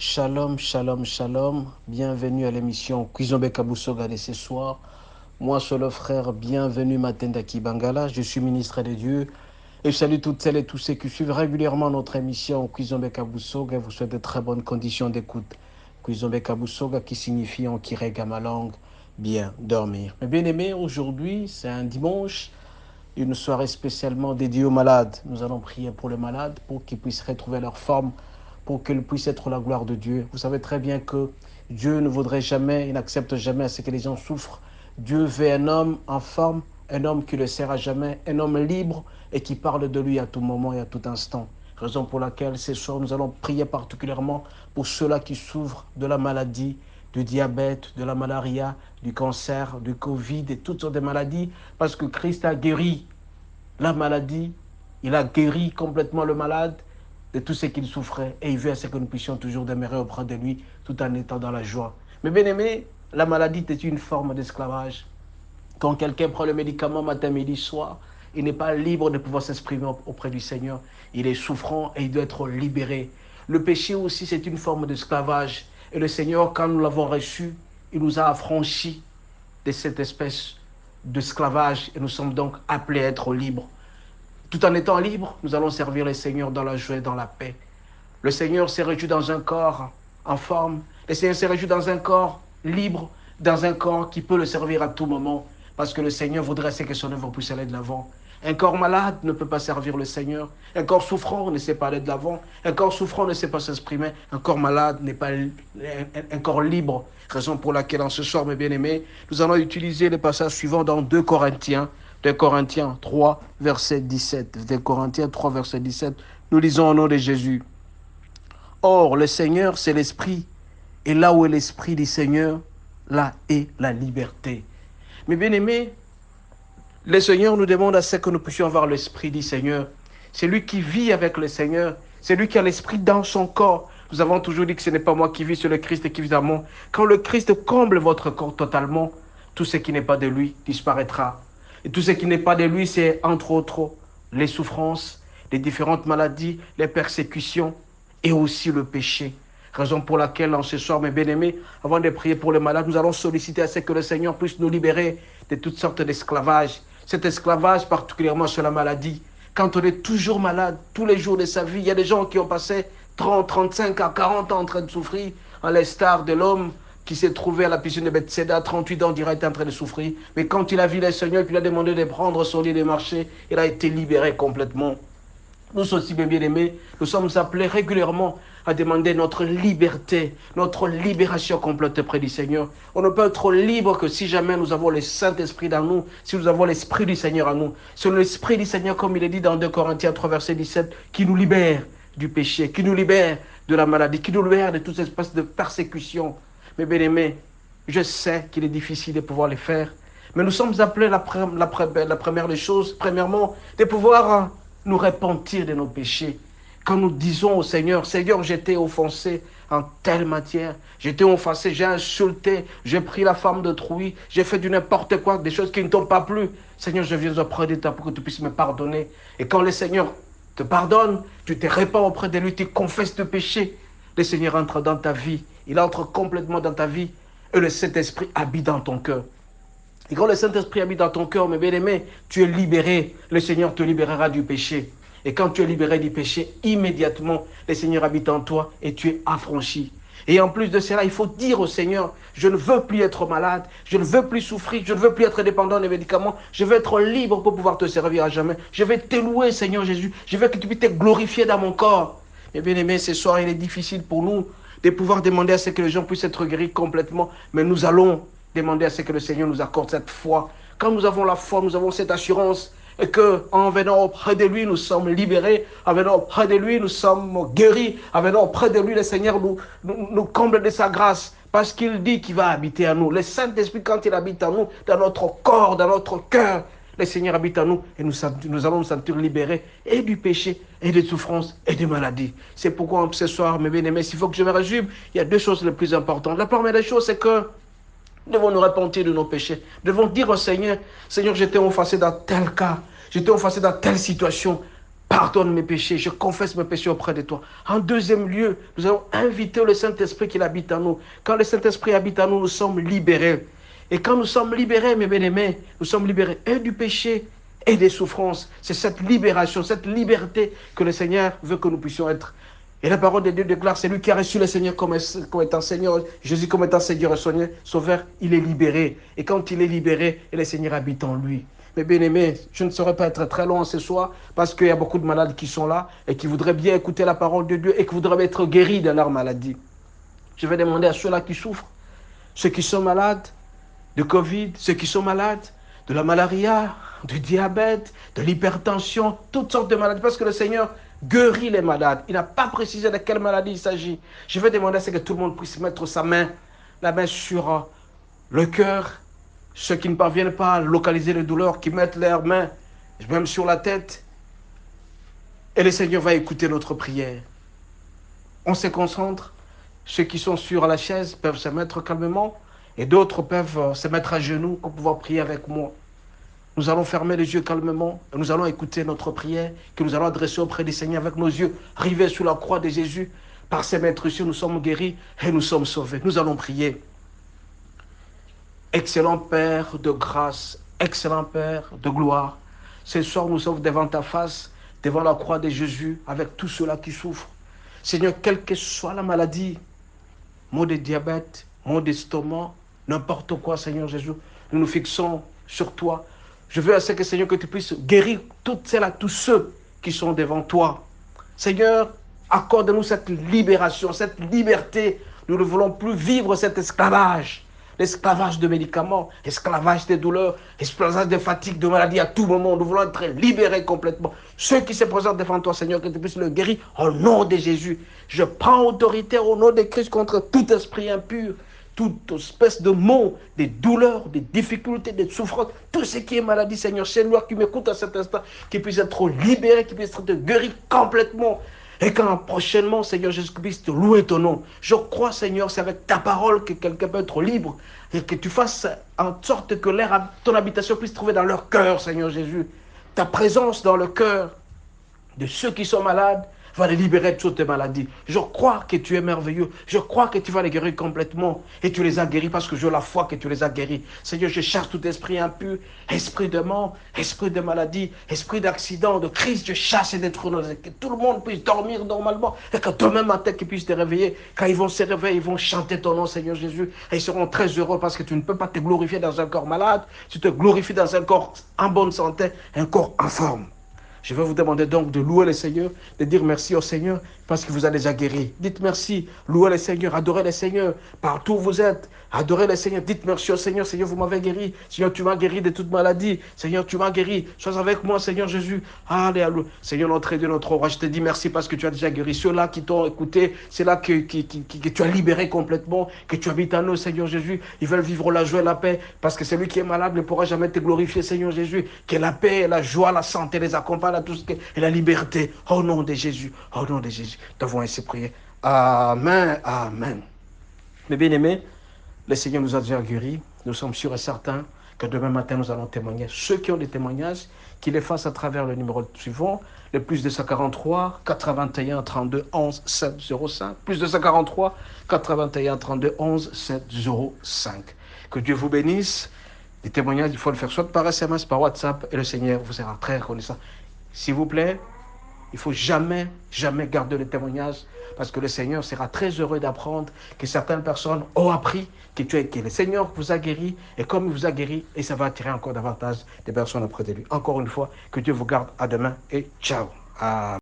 Shalom, shalom, shalom. Bienvenue à l'émission Kizombe Kabusoga de ce soir. Moi, c'est le frère, bienvenue Matendaki Bangala. Je suis ministre de Dieu et je salue toutes celles et tous ceux qui suivent régulièrement notre émission Kizombe Kabusoga. Je vous souhaite de très bonnes conditions d'écoute. Kizombe Kabusoga qui signifie en kirega ma langue, bien dormir. Mes bien-aimés, aujourd'hui, c'est un dimanche, une soirée spécialement dédiée aux malades. Nous allons prier pour les malades pour qu'ils puissent retrouver leur forme, pour qu'elle puisse être la gloire de Dieu. Vous savez très bien que Dieu ne voudrait jamais, il n'accepte jamais à ce que les gens souffrent. Dieu veut un homme en forme, un homme qui le sert à jamais, un homme libre et qui parle de lui à tout moment et à tout instant. Raison pour laquelle ce soir nous allons prier particulièrement pour ceux-là qui souffrent de la maladie, du diabète, de la malaria, du cancer, du Covid et toutes sortes de maladies, parce que Christ a guéri la maladie, il a guéri complètement le malade de tout ce qu'il souffrait et il veut à ce que nous puissions toujours demeurer auprès de lui tout en étant dans la joie. Mais bien aimé, la maladie est une forme d'esclavage. Quand quelqu'un prend le médicament matin, midi, soir, il n'est pas libre de pouvoir s'exprimer auprès du Seigneur. Il est souffrant et il doit être libéré. Le péché aussi, c'est une forme d'esclavage. Et le Seigneur, quand nous l'avons reçu, il nous a affranchis de cette espèce d'esclavage et nous sommes donc appelés à être libres. Tout en étant libres, nous allons servir le Seigneur dans la joie et dans la paix. Le Seigneur s'est réjoui dans un corps en forme. Le Seigneur s'est réjoui dans un corps libre, dans un corps qui peut le servir à tout moment. Parce que le Seigneur voudrait que son œuvre puisse aller de l'avant. Un corps malade ne peut pas servir le Seigneur. Un corps souffrant ne sait pas aller de l'avant. Un corps souffrant ne sait pas s'exprimer. Un corps malade n'est pas un corps libre. Raison pour laquelle, en ce soir, mes bien-aimés, nous allons utiliser le passage suivant dans 2 Corinthiens. 2 Corinthiens 3, verset 17. 2 Corinthiens 3, verset 17. Nous lisons au nom de Jésus. Or, le Seigneur, c'est l'Esprit. Et là où est l'Esprit du Seigneur, là est la liberté. Mes bien-aimés, le Seigneur nous demande à ce que nous puissions avoir l'Esprit du Seigneur. C'est lui qui vit avec le Seigneur. C'est lui qui a l'Esprit dans son corps. Nous avons toujours dit que ce n'est pas moi qui vis, c'est le Christ qui vit en moi. Quand le Christ comble votre corps totalement, tout ce qui n'est pas de lui disparaîtra. Et tout ce qui n'est pas de lui, c'est entre autres les souffrances, les différentes maladies, les persécutions et aussi le péché. Raison pour laquelle, en ce soir, mes bien-aimés, avant de prier pour les malades, nous allons solliciter à ce que le Seigneur puisse nous libérer de toutes sortes d'esclavages. Cet esclavage, particulièrement sur la maladie. Quand on est toujours malade, tous les jours de sa vie, il y a des gens qui ont passé 30, 35 à 40 ans en train de souffrir, à l'instar de l'homme qui s'est trouvé à la piscine de Bethséda, 38 ans direct en train de souffrir. Mais quand il a vu le Seigneur et qu'il a demandé de prendre son lit de marcher, il a été libéré complètement. Nous aussi, mes bien-aimés, nous sommes appelés régulièrement à demander notre liberté, notre libération complète auprès du Seigneur. On ne peut être libre que si jamais nous avons le Saint-Esprit dans nous, si nous avons l'Esprit du Seigneur en nous. C'est l'Esprit du Seigneur, comme il est dit dans 2 Corinthiens 3, verset 17, qui nous libère du péché, qui nous libère de la maladie, qui nous libère de toute espèce de persécution. Mes bien-aimés, je sais qu'il est difficile de pouvoir les faire, mais nous sommes appelés la première des choses, premièrement, de pouvoir nous repentir de nos péchés. Quand nous disons au Seigneur, Seigneur, j'étais offensé en telle matière, j'étais offensé, j'ai insulté, j'ai pris la femme d'autrui, j'ai fait du n'importe quoi, des choses qui ne t'ont pas plu. Seigneur, je viens auprès de toi pour que tu puisses me pardonner. Et quand le Seigneur te pardonne, tu te répands auprès de lui, tu confesses tes péchés. Le Seigneur entre dans ta vie, il entre complètement dans ta vie et le Saint-Esprit habite dans ton cœur. Et quand le Saint-Esprit habite dans ton cœur, mes bien-aimés, tu es libéré. Le Seigneur te libérera du péché. Et quand tu es libéré du péché, immédiatement, le Seigneur habite en toi et tu es affranchi. Et en plus de cela, il faut dire au Seigneur, je ne veux plus être malade, je ne veux plus souffrir, je ne veux plus être dépendant des médicaments, je veux être libre pour pouvoir te servir à jamais. Je vais te louer, Seigneur Jésus, je veux que tu puisses te glorifier dans mon corps. Mes bien-aimés, ce soir, il est difficile pour nous de pouvoir demander à ce que les gens puissent être guéris complètement, mais nous allons demander à ce que le Seigneur nous accorde cette foi. Quand nous avons la foi, nous avons cette assurance et qu'en venant auprès de lui, nous sommes libérés, en venant auprès de lui, nous sommes guéris, en venant auprès de lui, le Seigneur nous comble de sa grâce, parce qu'il dit qu'il va habiter en nous. Le Saint-Esprit, quand il habite en nous, dans notre corps, dans notre cœur, le Seigneur habite en nous et nous allons nous sentir libérés et du péché, et des souffrances, et des maladies. C'est pourquoi ce soir, mes bien-aimés, s'il faut que je me résume, il y a 2 choses les plus importantes. La première des choses, c'est que nous devons nous repentir de nos péchés. Nous devons dire au Seigneur, Seigneur, j'étais offensé dans tel cas, j'étais offensé dans telle situation. pardonne mes péchés, je confesse mes péchés auprès de toi. En deuxième lieu, nous allons inviter le Saint-Esprit qui habite en nous. Quand le Saint-Esprit habite en nous, nous sommes libérés. Et quand nous sommes libérés, mes bien-aimés, nous sommes libérés et du péché et des souffrances. C'est cette libération, cette liberté que le Seigneur veut que nous puissions être. Et la parole de Dieu déclare, c'est lui qui a reçu le Seigneur comme étant Seigneur, Jésus comme étant Seigneur et Sauveur, il est libéré. Et quand il est libéré, et le Seigneur habite en lui. Mais bien aimés, je ne saurais pas être très long ce soir parce qu'il y a beaucoup de malades qui sont là et qui voudraient bien écouter la parole de Dieu et qui voudraient être guéris de leur maladie. Je vais demander à ceux-là qui souffrent, ceux qui sont malades de Covid, ceux qui sont malades de la malaria, du diabète, de l'hypertension, toutes sortes de maladies, parce que le Seigneur guérit les malades. Il n'a pas précisé de quelle maladie il s'agit. Je vais demander à ce que tout le monde puisse mettre la main sur le cœur. Ceux qui ne parviennent pas à localiser les douleurs, qui mettent leurs mains même sur la tête. Et le Seigneur va écouter notre prière. On se concentre. Ceux qui sont sur la chaise peuvent se mettre calmement. Et d'autres peuvent se mettre à genoux pour pouvoir prier avec moi. Nous allons fermer les yeux calmement et nous allons écouter notre prière que nous allons adresser auprès du Seigneur avec nos yeux rivés sur la croix de Jésus. Par ses maîtrises, nous sommes guéris et nous sommes sauvés. Nous allons prier. Excellent Père de grâce, excellent Père de gloire, ce soir nous sommes devant ta face, devant la croix de Jésus, avec tous ceux-là qui souffrent. Seigneur, quelle que soit la maladie, maux de diabète, maux d'estomac, n'importe quoi, Seigneur Jésus, nous nous fixons sur toi. Je veux à ce que, Seigneur, que tu puisses guérir toutes celles-là, tous ceux qui sont devant toi. Seigneur, accorde-nous cette libération, cette liberté. Nous ne voulons plus vivre cet esclavage. L'esclavage de médicaments, l'esclavage des douleurs, l'esclavage de fatigue, de maladies à tout moment. Nous voulons être libérés complètement. Ceux qui se présentent devant toi, Seigneur, que tu puisses le guérir au nom de Jésus. Je prends autorité au nom de Christ contre tout esprit impur, toute espèce de maux, des douleurs, des difficultés, des souffrances, tout ce qui est maladie, Seigneur. C'est toi qui m'écoute à cet instant, qui puisse être libéré, qui puisse être guéri complètement. Et quand prochainement, Seigneur Jésus-Christ, louer ton nom. Je crois, Seigneur, c'est avec ta parole que quelqu'un peut être libre et que tu fasses en sorte que ton habitation puisse trouver dans leur cœur, Seigneur Jésus. Ta présence dans le cœur de ceux qui sont malades va les libérer de toutes tes maladies. Je crois que tu es merveilleux. Je crois que tu vas les guérir complètement. Et tu les as guéris parce que j'ai la foi que tu les as guéris. Seigneur, je chasse tout esprit impur, esprit de mort, esprit de maladie, esprit d'accident, de crise. Je chasse et détruis que tout le monde puisse dormir normalement et que demain matin qu'ils puissent te réveiller. Quand ils vont se réveiller, ils vont chanter ton nom, Seigneur Jésus. Et ils seront très heureux parce que tu ne peux pas te glorifier dans un corps malade. Tu te glorifies dans un corps en bonne santé, un corps en forme. Je vais vous demander donc de louer le Seigneur, de dire merci au Seigneur parce qu'il vous a déjà guéri. Dites merci, louez le Seigneur, adorez le Seigneur, partout où vous êtes, adorez le Seigneur, dites merci au Seigneur, Seigneur, vous m'avez guéri, Seigneur, tu m'as guéri de toute maladie, Seigneur, tu m'as guéri, sois avec moi, Seigneur Jésus, alléluia, Seigneur, notre Dieu, notre roi, je te dis merci parce que tu as déjà guéri ceux-là qui t'ont écouté, ceux-là que tu as libéré complètement, que tu habites en eux, Seigneur Jésus, ils veulent vivre la joie et la paix, parce que celui qui est malade ne pourra jamais te glorifier, Seigneur Jésus, que la paix, la joie, la santé les accompagnent à tout ce et la liberté, au nom de Jésus, au nom de Jésus, nous avons ainsi prié. Amen, amen. Mes bien-aimés, le Seigneur nous a déjà guéris. Nous sommes sûrs et certains que demain matin, nous allons témoigner. Ceux qui ont des témoignages, qu'ils les fassent à travers le numéro suivant, le plus 243 81 32 11 705, plus 243 81 32 11 705. Que Dieu vous bénisse. Les témoignages, il faut le faire soit par SMS, par WhatsApp, et le Seigneur vous sera très reconnaissant. S'il vous plaît, il ne faut jamais, jamais garder le témoignage parce que le Seigneur sera très heureux d'apprendre que certaines personnes ont appris que le Seigneur vous a guéri et comme il vous a guéri, et ça va attirer encore davantage de personnes auprès de lui. Encore une fois, que Dieu vous garde à demain et ciao.